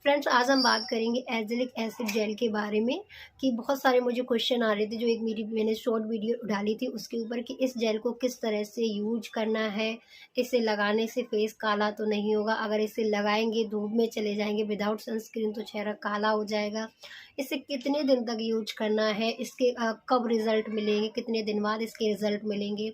Friends, आज हम बात करेंगे एज़िलिक एसिड जेल के बारे में कि बहुत सारे मुझे क्वेश्चन आ रहे थे जो एक मेरी मैंने शॉर्ट वीडियो डाली थी उसके ऊपर कि इस जेल को किस तरह से यूज करना है। इसे लगाने से फेस काला तो नहीं होगा, अगर इसे लगाएंगे धूप में चले जाएंगे विदाउट सनस्क्रीन तो चेहरा काला हो जाएगा। इसे कितने दिन तक यूज करना है, इसके कब रिजल्ट मिलेंगे, कितने दिन बाद इसके रिजल्ट मिलेंगे,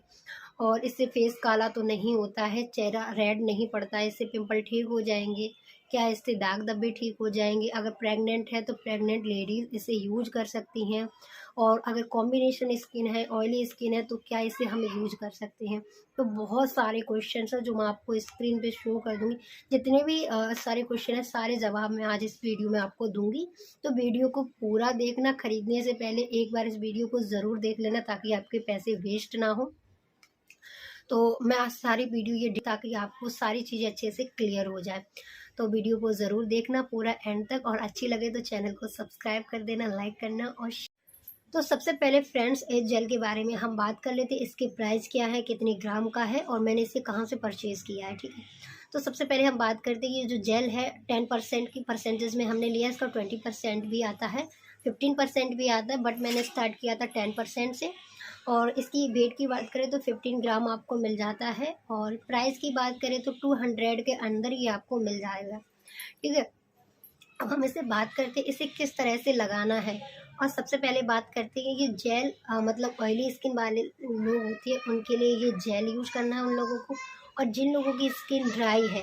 और इससे फेस काला तो नहीं होता है, चेहरा रेड नहीं पड़ता है, इससे पिंपल ठीक हो जाएंगे, क्या इससे दाग धब्बे ठीक हो जाएंगे, अगर प्रेग्नेंट है तो प्रेग्नेंट लेडीज़ इसे यूज कर सकती हैं, और अगर कॉम्बिनेशन स्किन है, ऑयली स्किन है, तो क्या इसे हम यूज कर सकते हैं। तो बहुत सारे क्वेश्चन हैं जो मैं आपको स्क्रीन पे शो कर दूंगी। जितने भी सारे क्वेश्चन हैं सारे जवाब मैं आज इस वीडियो में आपको दूंगी। तो वीडियो को पूरा देखना, खरीदने से पहले एक बार इस वीडियो को ज़रूर देख लेना ताकि आपके पैसे वेस्ट ना हो। तो मैं आज सारी वीडियो ये ताकि आपको सारी चीज़ें अच्छे से क्लियर हो जाए। तो वीडियो को ज़रूर देखना पूरा एंड तक, और अच्छी लगे तो चैनल को सब्सक्राइब कर देना, लाइक करना और तो सबसे पहले फ्रेंड्स इस जेल के बारे में हम बात कर लेते हैं। इसके प्राइस क्या है, कितने ग्राम का है, और मैंने इसे कहाँ से परचेज़ किया है। ठीक है, तो सबसे पहले हम बात करते हैं ये जो जेल है 10% की परसेंटेज में हमने लिया। इसका 20% भी आता है, 15% भी आता है, बट मैंने स्टार्ट किया था 10% से। और इसकी वेट की बात करें तो 15 ग्राम आपको मिल जाता है, और प्राइस की बात करें तो 200 के अंदर ही आपको मिल जाएगा। ठीक है, अब हम इसे बात करते हैं इसे किस तरह से लगाना है। और सबसे पहले बात करते हैं ये जेल मतलब ऑयली स्किन वाले लोग होती है उनके लिए ये जेल यूज करना है उन लोगों को, और जिन लोगों की स्किन ड्राई है,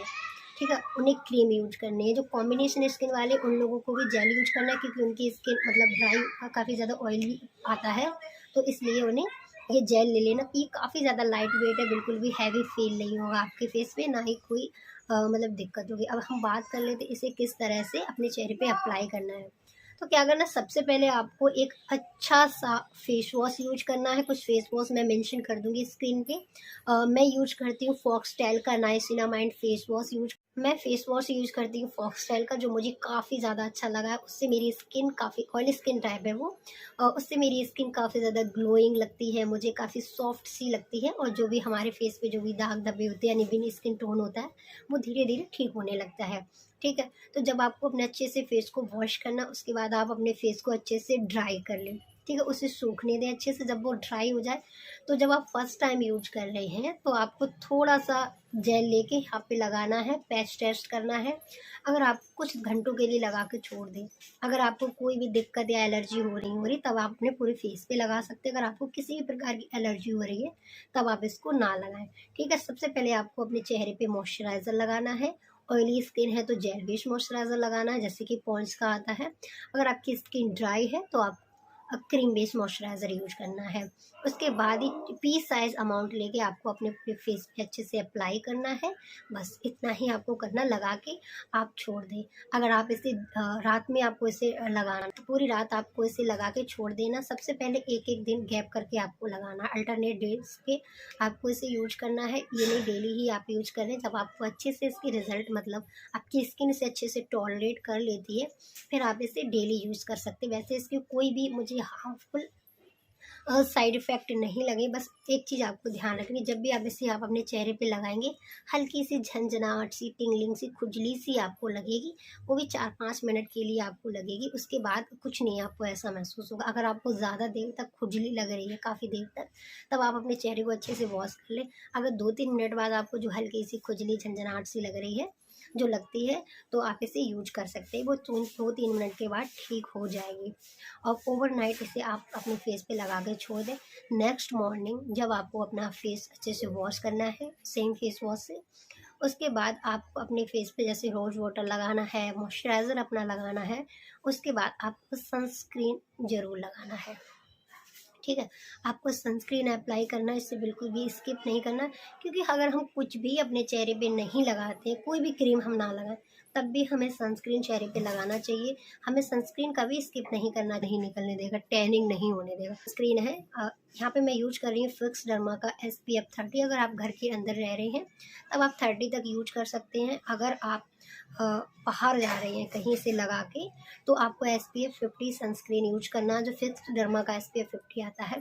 ठीक है, उन्हें क्रीम यूज करनी है। जो कॉम्बिनेशन स्किन वाले उन लोगों को भी जेल यूज करना है क्योंकि उनकी स्किन मतलब ड्राई काफ़ी ज़्यादा ऑयली आता है, तो इसलिए उन्हें ये जेल ले लेना। ये काफ़ी ज़्यादा लाइट वेट है, बिल्कुल भी हैवी फील नहीं होगा आपके फेस पे, ना ही कोई मतलब दिक्कत होगी। अब हम बात कर लेते इसे किस तरह से अपने चेहरे पे अप्लाई करना है। तो क्या करना, सबसे पहले आपको एक अच्छा सा फेस वॉश यूज करना है। कुछ फेस वॉश मैं मेंशन कर दूंगी स्क्रीन पे। मैं यूज करती हूँ फॉक्सटेल का नाइसिनामाइड फेस वॉश यूज करती हूँ फॉक्सटेल का, जो मुझे काफ़ी ज़्यादा अच्छा लगा है। उससे मेरी स्किन काफ़ी ऑयली स्किन टाइप है वो, उससे मेरी स्किन काफ़ी ज़्यादा ग्लोइंग लगती है, मुझे काफ़ी सॉफ्ट सी लगती है, और जो भी हमारे फेस पे जो भी दाग धब्बे होते हैं यानी बिन स्किन टोन होता है वो धीरे धीरे ठीक होने लगता है। ठीक है, तो जब आपको अपने अच्छे से फेस को वॉश करना, उसके बाद आप अपने फेस को अच्छे से ड्राई कर लें। ठीक है, उसे सूखने दें अच्छे से। जब वो ड्राई हो जाए तो जब आप फर्स्ट टाइम यूज कर रहे हैं तो आपको थोड़ा सा जेल लेके यहाँ पे लगाना है, पैच टेस्ट करना है। अगर आप कुछ घंटों के लिए लगा के छोड़ दें, अगर आपको कोई भी दिक्कत या एलर्जी हो रही तब आप अपने पूरे फेस पे लगा सकते हैं। अगर आपको किसी भी प्रकार की एलर्जी हो रही है तब आप इसको ना लगाएं। ठीक है, सबसे पहले आपको अपने चेहरे पे मॉइस्चराइज़र लगाना है। ऑयली स्किन है तो जेल बेस्ड मॉइस्चराइज़र लगाना है, जैसे कि पॉन्ड्स का आता है। अगर आपकी स्किन ड्राई है तो आप क्रीम बेस्ड मॉइस्चराइज़र यूज करना है। उसके बाद ही पीस साइज अमाउंट लेके आपको अपने पूरे फेस पे अच्छे से अप्लाई करना है। बस इतना ही आपको करना, लगा के आप छोड़ दें। अगर आप इसे रात में आपको इसे लगाना तो पूरी रात आपको इसे लगा के छोड़ देना। सबसे पहले एक एक दिन गैप करके आपको लगाना, अल्टरनेट डेज के आपको इसे यूज करना है। ये नहीं डेली ही आप यूज करें। जब आपको अच्छे से इसकी रिजल्ट मतलब आपकी स्किन इसे अच्छे से टॉलरेट कर लेती है फिर आप इसे डेली यूज़ कर सकते हैं। वैसे इसके कोई भी मुझे हार्मफुल साइड इफ़ेक्ट नहीं लगे। बस एक चीज़ आपको ध्यान रखनी, जब भी आप इसे आप अपने चेहरे पे लगाएंगे हल्की सी झंझनाहट सी, टिंगलिंग सी, खुजली सी आपको लगेगी। वो भी 4-5 मिनट के लिए आपको लगेगी, उसके बाद कुछ नहीं आपको ऐसा महसूस होगा। अगर आपको ज़्यादा देर तक खुजली लग रही है काफ़ी देर तक, तब आप अपने चेहरे को अच्छे से वॉश कर लें। अगर 2-3 मिनट बाद आपको जो हल्की सी खुजली झंझनाहट सी लग रही है जो लगती है, तो आप इसे यूज कर सकते हैं। वो 2-3 मिनट के बाद ठीक हो जाएगी, और ओवरनाइट इसे आप अपने फेस पे लगा के छोड़ दें। नेक्स्ट मॉर्निंग जब आपको अपना फेस अच्छे से वॉश करना है सेम फेस वॉश से, उसके बाद आपको अपने फेस पे जैसे रोज़ वाटर लगाना है, मॉइस्चराइज़र अपना लगाना है, उसके बाद आपको सनस्क्रीन ज़रूर लगाना है। ठीक है, आपको सनस्क्रीन अप्लाई करना है, इससे बिल्कुल भी स्किप नहीं करना, क्योंकि अगर हम कुछ भी अपने चेहरे पे नहीं लगाते हैं, कोई भी क्रीम हम ना लगाएं, तब भी हमें सनस्क्रीन चेहरे पे लगाना चाहिए। हमें सनस्क्रीन का भी स्किप नहीं करना, नहीं निकलने देगा, टैनिंग नहीं होने देगा। स्क्रीन है यहाँ पे मैं यूज कर रही हूँ फिक्स डर्मा का SPF 30। अगर आप घर के अंदर रह रहे हैं तब आप 30 तक यूज कर सकते हैं। अगर आप बाहर जा रहे हैं कहीं से लगा के तो आपको SPF 50 सनस्क्रीन यूज करना है, जो फिक्स डर्मा का SPF 50 आता है।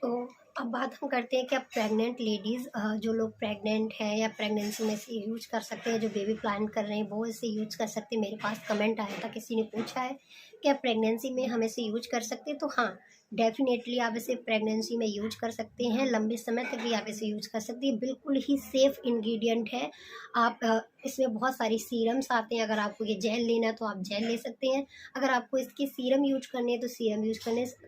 तो अब बात हम करते हैं कि अब प्रेग्नेंट लेडीज़ जो लोग प्रेग्नेंट है या प्रेगनेंसी में से यूज कर सकते हैं, जो बेबी प्लान कर रहे हैं वो इसे यूज कर सकते हैं। मेरे पास कमेंट आया था, किसी ने पूछा है कि आप प्रेगनेंसी में हम इसे यूज कर सकते हैं, तो हाँ, डेफिनेटली आप इसे प्रेगनेंसी में यूज कर सकते हैं, लंबे समय तक भी आप इसे यूज कर सकते हैं। बिल्कुल ही सेफ इंग्रेडिएंट है। आप इसमें बहुत सारी सीरम्स आते हैं, अगर आपको ये जेल लेना है तो आप जेल ले सकते हैं, अगर आपको इसकी सीरम यूज करनी है तो सीरम यूज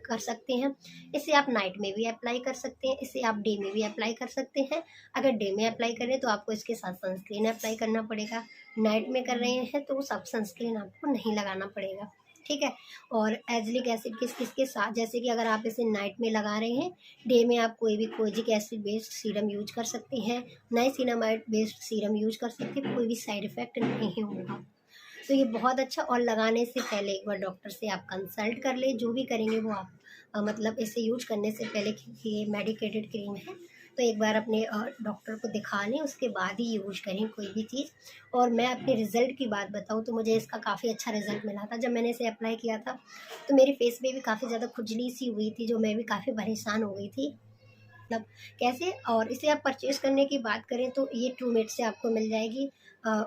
कर सकते हैं। इसे आप नाइट में भी अप्लाई कर सकते हैं, इसे आप डे में भी अप्लाई कर सकते हैं। अगर डे में अप्लाई कर रहे हैं तो आपको इसके साथ सनस्क्रीन अप्लाई करना पड़ेगा, नाइट में कर रहे हैं तो सब सनस्क्रीन आपको नहीं लगाना पड़ेगा, ठीक है। और एजिलिक एसिड किसके साथ, जैसे कि अगर आप इसे नाइट में लगा रहे हैं, डे में आप कोई भी kojic acid based serum use कर सकते हैं, नाइसिनामाइड बेस्ड सीरम यूज कर सकते हैं, कोई भी साइड इफेक्ट नहीं होगा। तो ये बहुत अच्छा। और लगाने से पहले एक बार डॉक्टर से आप कंसल्ट कर ले, जो भी करेंगे वो आप मतलब इसे यूज करने से पहले, क्योंकि ये मेडिकेटेड क्रीम है, तो एक बार अपने डॉक्टर को दिखा लें, उसके बाद ही यूज करें कोई भी चीज़। और मैं अपने रिज़ल्ट की बात बताऊँ तो मुझे इसका काफ़ी अच्छा रिज़ल्ट मिला था। जब मैंने इसे अप्लाई किया था तो मेरे फेस पे भी काफ़ी ज़्यादा खुजली सी हुई थी, जो मैं भी काफ़ी परेशान हो गई थी, मतलब कैसे। और इसे आप परचेज़ करने की बात करें तो ये ट्रूमेट से आपको मिल जाएगी,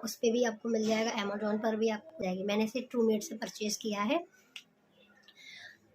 उस पे भी आपको मिल जाएगा, अमेज़न पर भी आपको मिल जाएगी। मैंने इसे ट्रूमेट से परचेज़ किया है।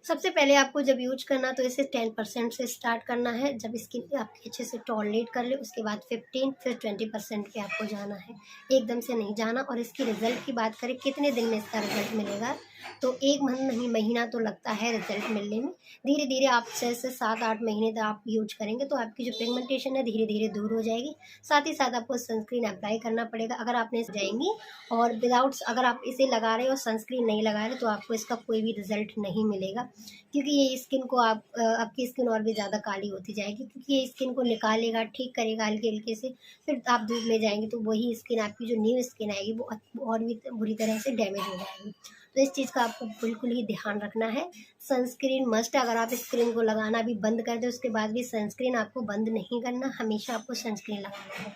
सबसे पहले आपको जब यूज करना तो इसे 10% से स्टार्ट करना है। जब स्किन आपकी अच्छे से टॉलरेट कर ले उसके बाद 15 फिर 20% पे आपको जाना है, एकदम से नहीं जाना। और इसकी रिजल्ट की बात करें कितने दिन में इसका रिजल्ट मिलेगा, तो 1 मंथ नहीं, महीना तो लगता है रिजल्ट मिलने में। धीरे धीरे आप 6 से 7-8 महीने तक आप यूज करेंगे तो आपकी जो पिगमेंटेशन है धीरे धीरे दूर हो जाएगी। साथ ही साथ आपको सनस्क्रीन अप्लाई करना पड़ेगा। अगर आपने जाएंगी और विदाउट, अगर आप इसे लगा रहे हो सनस्क्रीन नहीं लगा रहे तो आपको इसका कोई भी रिजल्ट नहीं मिलेगा, क्योंकि ये स्किन को आपकी स्किन और भी ज़्यादा काली होती जाएगी, क्योंकि ये स्किन को निकालेगा, ठीक करेगा हल्के हल्के से। फिर आप धूप में जाएंगे तो वही स्किन, आपकी जो न्यू स्किन आएगी वो और भी बुरी तरह से डैमेज हो जाएगी। तो इस चीज़ का आपको बिल्कुल ही ध्यान रखना है। सनस्क्रीन मस्ट, अगर आप स्क्रीन को लगाना भी बंद कर दें उसके बाद भी सनस्क्रीन आपको बंद नहीं करना, हमेशा आपको सनस्क्रीन लगाना है,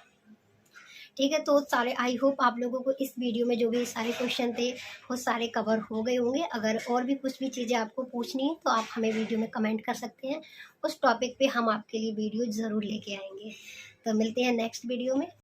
ठीक है। तो सारे, आई होप आप लोगों को इस वीडियो में जो भी सारे क्वेश्चन थे वो सारे कवर हो गए होंगे। अगर और भी कुछ भी चीज़ें आपको पूछनी है तो आप हमें वीडियो में कमेंट कर सकते हैं, उस टॉपिक पे हम आपके लिए वीडियो ज़रूर लेके आएंगे। तो मिलते हैं नेक्स्ट वीडियो में।